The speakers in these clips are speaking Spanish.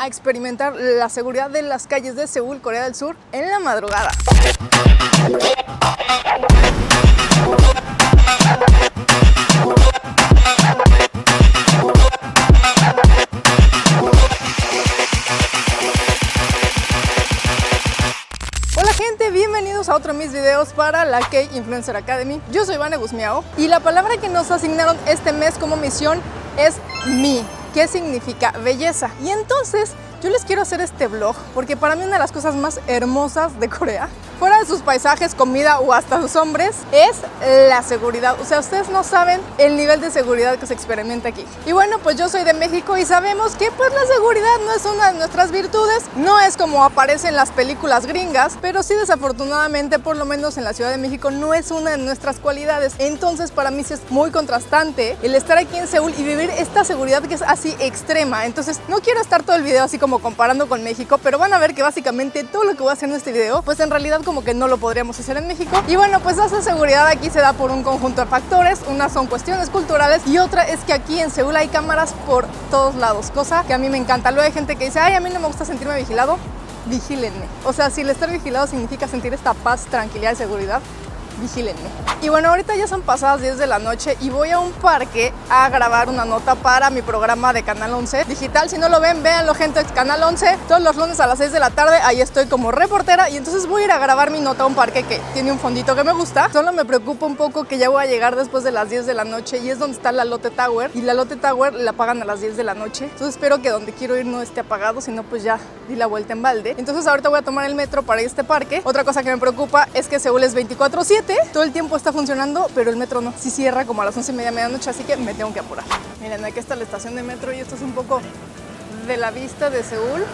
a experimentar la seguridad de las calles de Seúl, Corea del Sur, en la madrugada. Bienvenidos a otro de mis videos para la K-Influencer Academy. Yo soy Vane Guzmiao y la palabra que nos asignaron este mes como misión es Mi, que significa belleza. Y entonces yo les quiero hacer este vlog porque para mí una de las cosas más hermosas de Corea, fuera de sus paisajes, comida o hasta sus hombres, es la seguridad. O sea, ustedes no saben el nivel de seguridad que se experimenta aquí. Y bueno, pues yo soy de México y sabemos que pues la seguridad no es una de nuestras virtudes, no es como aparece en las películas gringas, pero sí desafortunadamente, por lo menos en la Ciudad de México, no es una de nuestras cualidades. Entonces para mí sí es muy contrastante el estar aquí en Seúl y vivir esta seguridad que es así extrema. Entonces no quiero estar todo el video así como comparando con México, pero van a ver que básicamente todo lo que voy a hacer en este video, pues en realidad como que no lo podríamos hacer en México. Y bueno, pues esa seguridad aquí se da por un conjunto de factores. Una son cuestiones culturales y otra es que aquí en Seúl hay cámaras por todos lados, cosa que a mí me encanta. Luego hay gente que dice, ay, a mí no me gusta sentirme vigilado. Vigílenme. O sea, si el estar vigilado significa sentir esta paz, tranquilidad y seguridad, vigílenme. Y bueno, ahorita ya son pasadas 10 de la noche y voy a un parque a grabar una nota para mi programa de Canal 11 Digital. Si no lo ven, véanlo, gente, Canal 11, todos los lunes a las 6 de la tarde, ahí estoy como reportera y entonces voy a ir a grabar mi nota a un parque que tiene un fondito que me gusta. Solo me preocupa un poco que ya voy a llegar después de las 10 de la noche y es donde está la Lotte Tower, y la Lotte Tower la apagan a las 10 de la noche. Entonces espero que donde quiero ir no esté apagado, si no pues ya di la vuelta en balde. Entonces ahorita voy a tomar el metro para ir a este parque. Otra cosa que me preocupa es que Seúl es 24/7, todo el tiempo está funcionando, pero el metro no. Sí cierra como a las 11:30, medianoche, así que me tengo que apurar. Miren, aquí está la estación de metro y esto es un poco de la vista de Seúl.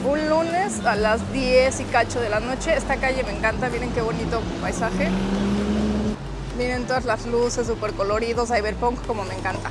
Un lunes a las 10 y cacho de la noche. Esta calle me encanta, miren qué bonito paisaje. Miren todas las luces súper coloridos, cyberpunk, como me encanta.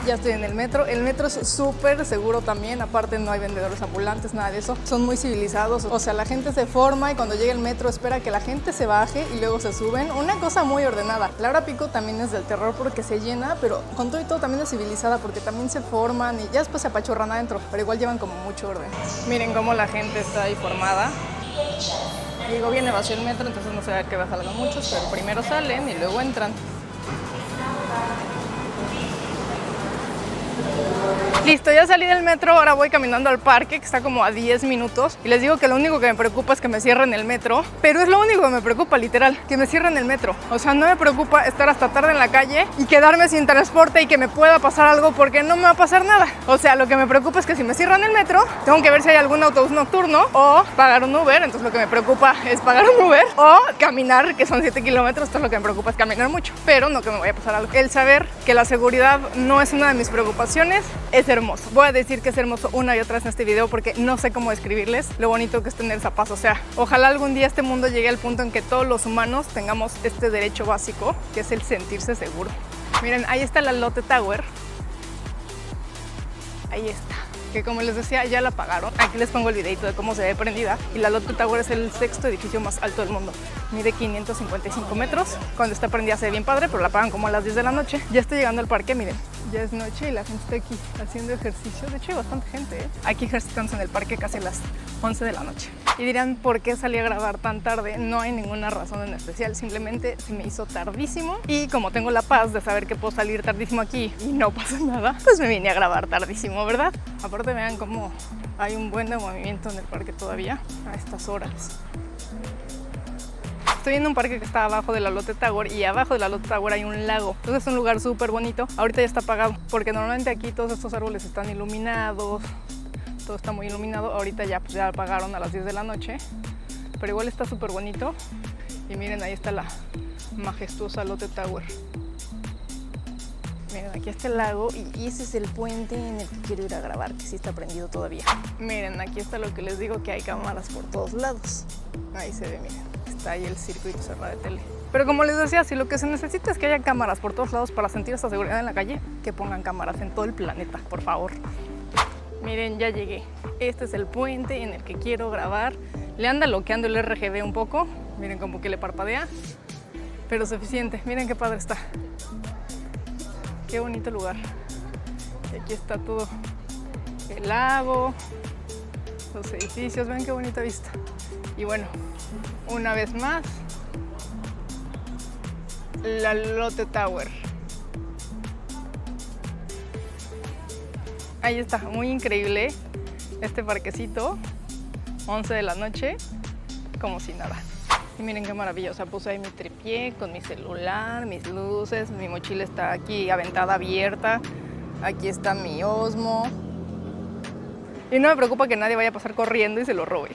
Ya estoy en el metro es súper seguro también, aparte no hay vendedores ambulantes, nada de eso, son muy civilizados, o sea, la gente se forma y cuando llega el metro espera que la gente se baje y luego se suben, una cosa muy ordenada. La hora pico también es del terror porque se llena, pero con todo y todo también es civilizada porque también se forman y ya después se apachurran adentro, pero igual llevan como mucho orden. Miren cómo la gente está ahí formada. Digo, viene vacío el metro, entonces no se ve que salgan muchos, pero primero salen y luego entran. Listo, ya salí del metro, ahora voy caminando al parque que está como a 10 minutos y les digo que lo único que me preocupa es que me cierren el metro, pero es lo único que me preocupa, literal, que me cierren el metro. O sea, no me preocupa estar hasta tarde en la calle y quedarme sin transporte y que me pueda pasar algo porque no me va a pasar nada. O sea, lo que me preocupa es que si me cierran el metro, tengo que ver si hay algún autobús nocturno o pagar un Uber, entonces lo que me preocupa es pagar un Uber o caminar, que son 7 kilómetros, entonces lo que me preocupa es caminar mucho, pero no que me vaya a pasar algo. El saber que la seguridad no es una de mis preocupaciones es hermoso. Voy a decir que es hermoso una y otra vez en este video porque no sé cómo describirles lo bonito que es tener esa paz. O sea, ojalá algún día este mundo llegue al punto en que todos los humanos tengamos este derecho básico, que es el sentirse seguro. Miren, ahí está la Lotte Tower. Ahí está. Que como les decía, ya la apagaron. Aquí les pongo el videito de cómo se ve prendida. Y la Lotte Tower es el 6º edificio más alto del mundo. Mide 555 metros. Cuando está prendida se ve bien padre, pero la apagan como a las 10 de la noche. Ya estoy llegando al parque, miren. Ya es noche y la gente está aquí haciendo ejercicio. De hecho hay bastante gente, ¿eh? Aquí ejercitándose en el parque casi a las 11 de la noche. Y dirán, ¿por qué salí a grabar tan tarde? No hay ninguna razón en especial, simplemente se me hizo tardísimo. Y como tengo la paz de saber que puedo salir tardísimo aquí y no pasa nada, pues me vine a grabar tardísimo, ¿verdad? Aparte vean cómo hay un buen de movimiento en el parque todavía a estas horas. Estoy en un parque que está abajo de la Lotte Tower y abajo de la Lotte Tower hay un lago. Entonces es un lugar súper bonito. Ahorita ya está apagado porque normalmente aquí todos estos árboles están iluminados. Todo está muy iluminado. Ahorita ya, pues, ya apagaron a las 10 de la noche. Pero igual está súper bonito. Y miren, ahí está la majestuosa Lotte Tower. Miren, aquí está el lago y ese es el puente en el que quiero ir a grabar, que sí está prendido todavía. Miren, aquí está lo que les digo, que hay cámaras por todos lados. Ahí se ve, miren. Está ahí el circuito cerrado de tele. Pero como les decía, si lo que se necesita es que haya cámaras por todos lados para sentir esta seguridad en la calle, que pongan cámaras en todo el planeta, por favor. Miren, ya llegué. Este es el puente en el que quiero grabar Le anda bloqueando el RGB un poco. Miren como que le parpadea. Pero suficiente. Miren qué padre está. Qué bonito lugar. Y aquí está todo el lago, los edificios. Ven qué bonita vista. Y bueno, una vez más, la Lotte Tower. Ahí está, muy increíble este parquecito. 11 de la noche, como si nada. Y miren qué maravillosa, puse ahí mi tripié con mi celular, mis luces, mi mochila está aquí aventada, abierta. Aquí está mi Osmo. Y no me preocupa que nadie vaya a pasar corriendo y se lo robe.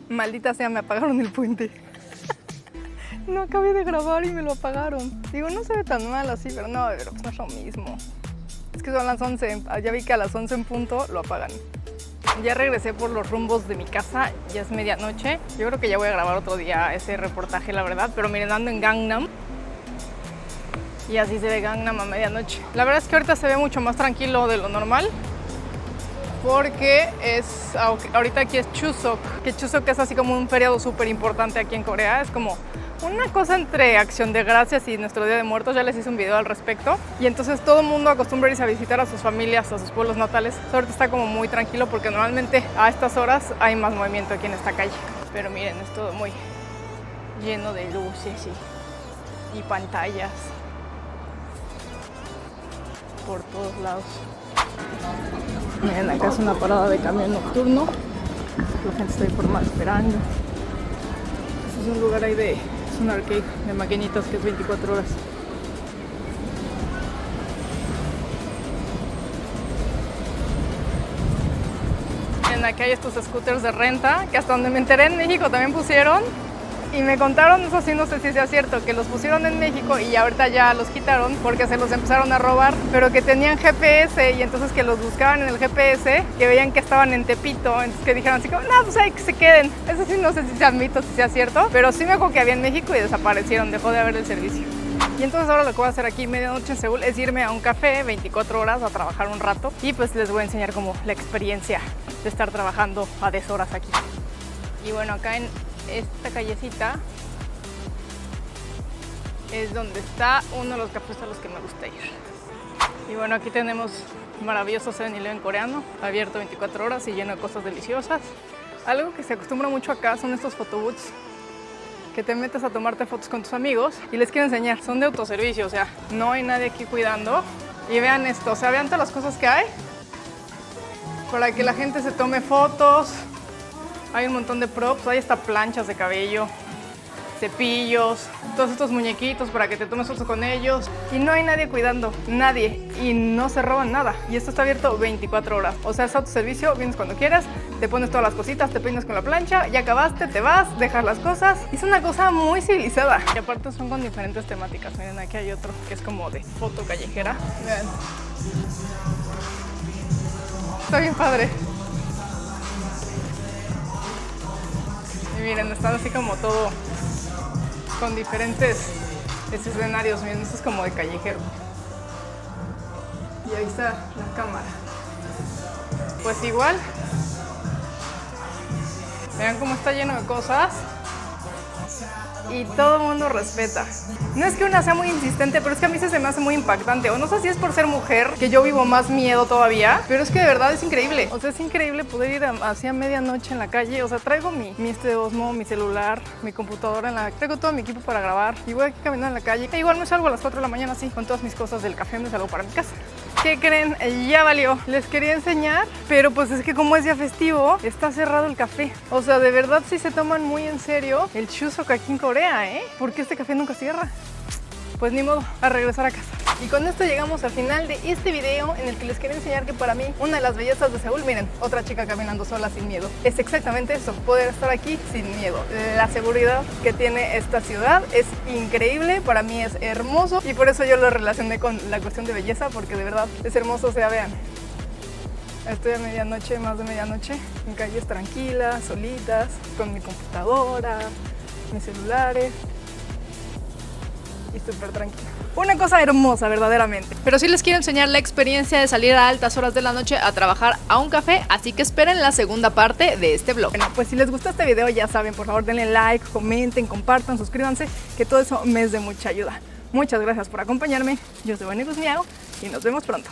Maldita sea, me apagaron el puente. No acabé de grabar y me lo apagaron. Digo, no se ve tan mal así, pero no es lo mismo. Es que son las 11, ya vi que a las 11 en punto lo apagan. Ya regresé por los rumbos de mi casa, ya es medianoche. Yo creo que ya voy a grabar otro día ese reportaje, la verdad. Pero miren, ando en Gangnam. Y así se ve Gangnam a medianoche. La verdad es que ahorita se ve mucho más tranquilo de lo normal. Porque ahorita aquí es Chuseok. Que Chuseok es así como un feriado súper importante aquí en Corea. Es como una cosa entre Acción de Gracias y nuestro Día de Muertos. Ya les hice un video al respecto. Y entonces todo el mundo acostumbra irse a visitar a sus familias, a sus pueblos natales. Ahorita está como muy tranquilo porque normalmente a estas horas hay más movimiento aquí en esta calle. Pero miren, es todo muy lleno de luces y pantallas por todos lados. Miren, acá es una parada de camión nocturno. La gente está ahí formada esperando. Este es un lugar ahí es un arcade de maquinitas que es 24 horas. Miren, aquí hay estos scooters de renta que hasta donde me enteré en México también pusieron. Y me contaron, eso sí, no sé si sea cierto, que los pusieron en México y ahorita ya los quitaron porque se los empezaron a robar, pero que tenían GPS y entonces que los buscaban en el GPS, que veían que estaban en Tepito, entonces que dijeron así como, no, pues ahí que se queden. Eso sí, no sé si sea mito, si sea cierto, pero sí me acuerdo que había en México y desaparecieron, dejó de haber el servicio. Y entonces ahora lo que voy a hacer aquí medianoche en Seúl es irme a un café 24 horas a trabajar un rato y pues les voy a enseñar como la experiencia de estar trabajando a deshoras aquí. Y bueno, acá en esta callecita es donde está uno de los cafés a los que me gusta ir. Y bueno, aquí tenemos maravilloso 7-Eleven coreano, abierto 24 horas y lleno de cosas deliciosas. Algo que se acostumbra mucho acá son estos photobooths, que te metes a tomarte fotos con tus amigos y les quiero enseñar. Son de autoservicio, o sea, no hay nadie aquí cuidando. Y vean esto, o sea, vean todas las cosas que hay para que la gente se tome fotos. Hay un montón de props, hay hasta planchas de cabello, cepillos, todos estos muñequitos para que te tomes fotos con ellos. Y no hay nadie cuidando, nadie. Y no se roban nada. Y esto está abierto 24 horas. O sea, es autoservicio, vienes cuando quieras, te pones todas las cositas, te peinas con la plancha, ya acabaste, te vas, dejas las cosas. Es una cosa muy civilizada. Y aparte son con diferentes temáticas. Miren, aquí hay otro que es como de foto callejera. Vean. Está bien padre. Y miren, están así como todo con diferentes escenarios. Miren, esto es como de callejero. Y ahí está la cámara. Pues igual. Vean cómo está lleno de cosas. Y todo el mundo respeta. No es que una sea muy insistente, pero es que a mí se me hace muy impactante. O no sé si es por ser mujer, que yo vivo más miedo todavía, pero es que de verdad es increíble. O sea, es increíble poder ir hacia medianoche en la calle. O sea, traigo mi Osmo, mi celular, mi computadora, traigo todo mi equipo para grabar. Y voy aquí caminando en la calle. E igual me salgo a las 4 de la mañana así, con todas mis cosas del café, me salgo para mi casa. ¿Qué creen? Ya valió. Les quería enseñar, pero pues es que como es día festivo, está cerrado el café. O sea, de verdad sí se toman muy en serio el Chuseok aquí en Corea, ¿eh? Porque este café nunca cierra. Pues ni modo, a regresar a casa. Y con esto llegamos al final de este video en el que les quería enseñar que para mí una de las bellezas de Seúl, miren, otra chica caminando sola sin miedo. Es exactamente eso, poder estar aquí sin miedo. La seguridad que tiene esta ciudad es increíble, para mí es hermoso y por eso yo lo relacioné con la cuestión de belleza, porque de verdad es hermoso. O sea, vean, estoy a medianoche, más de medianoche, en calles tranquilas, solitas, con mi computadora, mis celulares. y súper tranquila. Una cosa hermosa, verdaderamente. Pero sí les quiero enseñar la experiencia de salir a altas horas de la noche a trabajar a un café, así que esperen la segunda parte de este vlog. Bueno, pues si les gustó este video, ya saben, por favor denle like, comenten, compartan, suscríbanse, que todo eso me es de mucha ayuda. Muchas gracias por acompañarme. Yo soy Vane Guzmiao y nos vemos pronto.